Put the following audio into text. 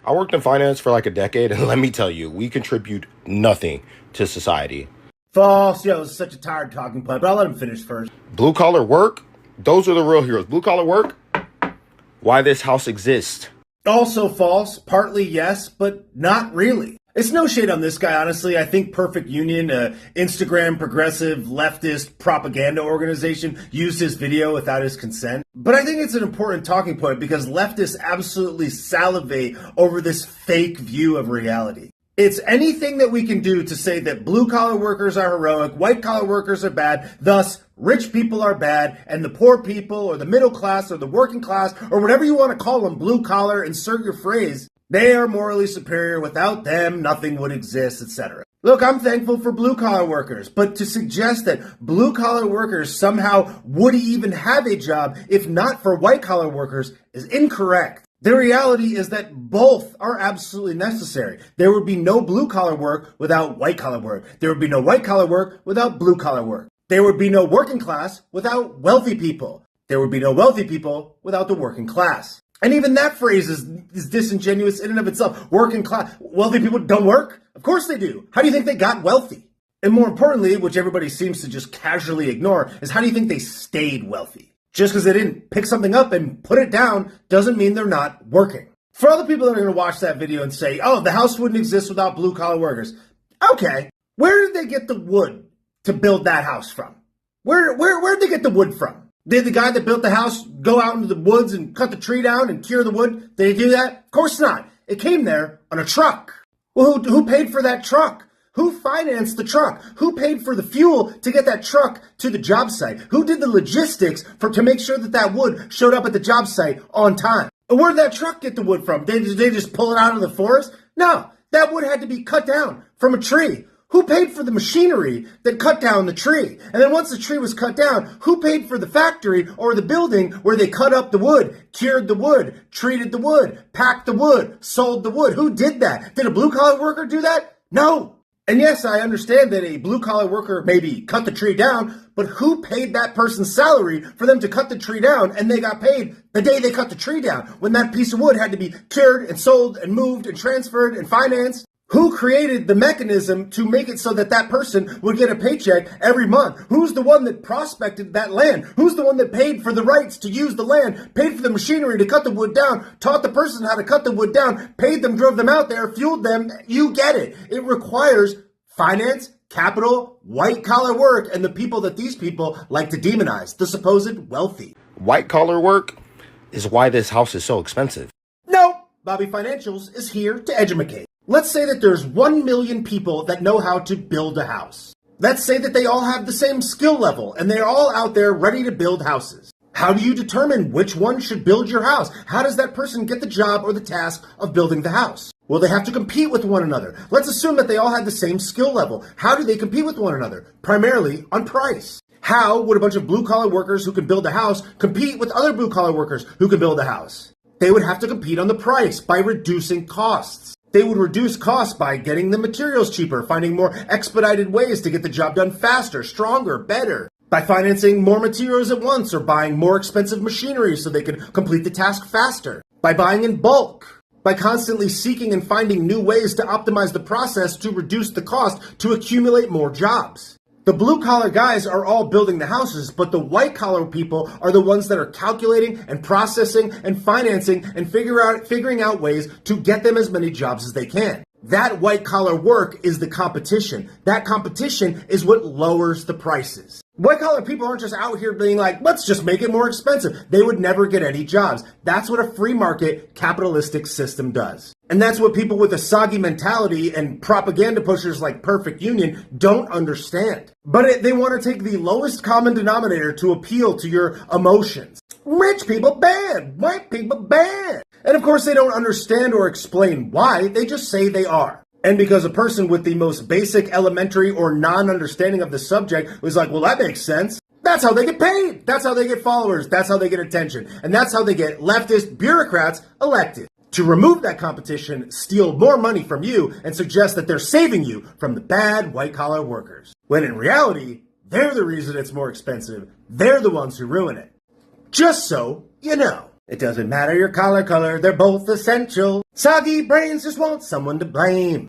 I worked in finance for like a decade, and let me tell you, we contribute nothing to society. False. Yo, it's such a tired talking point, but I'll let him finish first. Blue collar work, those are the real heroes. Blue collar work, why this house exists. Also false. Partly yes, but not really. It's no shade on this guy, honestly. I think Perfect Union, Instagram progressive leftist propaganda organization, used his video without his consent. But I think it's an important talking point because leftists absolutely salivate over this fake view of reality. It's anything that we can do to say that blue-collar workers are heroic, white-collar workers are bad, thus rich people are bad, and the poor people or the middle class or the working class or whatever you want to call them, blue-collar, insert your phrase, they are morally superior. Without them, nothing would exist, etc. Look, I'm thankful for blue-collar workers, but to suggest that blue-collar workers somehow would even have a job if not for white-collar workers is incorrect. The reality is that both are absolutely necessary. There would be no blue-collar work without white-collar work. There would be no white-collar work without blue-collar work. There would be no working class without wealthy people. There would be no wealthy people without the working class. And even that phrase is disingenuous in and of itself. Working class, wealthy people don't work? Of course they do. How do you think they got wealthy? And more importantly, which everybody seems to just casually ignore, is how do you think they stayed wealthy? Just because they didn't pick something up and put it down doesn't mean they're not working. For all the people that are going to watch that video and say, oh, the house wouldn't exist without blue-collar workers. Okay, where did they get the wood to build that house from? Where'd they get the wood from? Did the guy that built the house go out into the woods and cut the tree down and cure the wood? Did he do that? Of course not. It came there on a truck. Well, who paid for that truck? Who financed the truck? Who paid for the fuel to get that truck to the job site? Who did the logistics to make sure that that wood showed up at the job site on time? And where did that truck get the wood from? Did they just pull it out of the forest? No, that wood had to be cut down from a tree. Who paid for the machinery that cut down the tree? And then once the tree was cut down, who paid for the factory or the building where they cut up the wood, cured the wood, treated the wood, packed the wood, sold the wood? Who did that? Did a blue-collar worker do that? No. And yes, I understand that a blue-collar worker maybe cut the tree down, but who paid that person's salary for them to cut the tree down, and they got paid the day they cut the tree down, when that piece of wood had to be cured and sold and moved and transferred and financed? Who created the mechanism to make it so that that person would get a paycheck every month? Who's the one that prospected that land? Who's the one that paid for the rights to use the land, paid for the machinery to cut the wood down, taught the person how to cut the wood down, paid them, drove them out there, fueled them? You get it. It requires finance, capital, white-collar work, and the people that these people like to demonize, the supposed wealthy. White-collar work is why this house is so expensive. No, Bobbo Financials is here to educate. Let's say that there's 1 million people that know how to build a house. Let's say that they all have the same skill level and they're all out there ready to build houses. How do you determine which one should build your house? How does that person get the job or the task of building the house? Well, they have to compete with one another. Let's assume that they all had the same skill level. How do they compete with one another? Primarily on price. How would a bunch of blue-collar workers who can build a house compete with other blue-collar workers who can build a house? They would have to compete on the price by reducing costs. They would reduce costs by getting the materials cheaper, finding more expedited ways to get the job done faster, stronger, better, by financing more materials at once or buying more expensive machinery so they could complete the task faster, by buying in bulk, by constantly seeking and finding new ways to optimize the process to reduce the cost to accumulate more jobs. The blue-collar guys are all building the houses, but the white-collar people are the ones that are calculating and processing and financing and figuring out ways to get them as many jobs as they can. That white-collar work is the competition. That competition is what lowers the prices. White-collar people aren't just out here being like, let's just make it more expensive. They would never get any jobs. That's what a free market capitalistic system does. And that's what people with a soggy mentality and propaganda pushers like Perfect Union don't understand. But they want to take the lowest common denominator to appeal to your emotions. Rich people bad, white people bad. And of course they don't understand or explain why, they just say they are. And because a person with the most basic elementary or non-understanding of the subject was like, well, that makes sense. That's how they get paid. That's how they get followers. That's how they get attention. And that's how they get leftist bureaucrats elected. To remove that competition, steal more money from you, and suggest that they're saving you from the bad white-collar workers. When in reality, they're the reason it's more expensive. They're the ones who ruin it. Just so you know. It doesn't matter your collar color, they're both essential. Soggy brains just want someone to blame.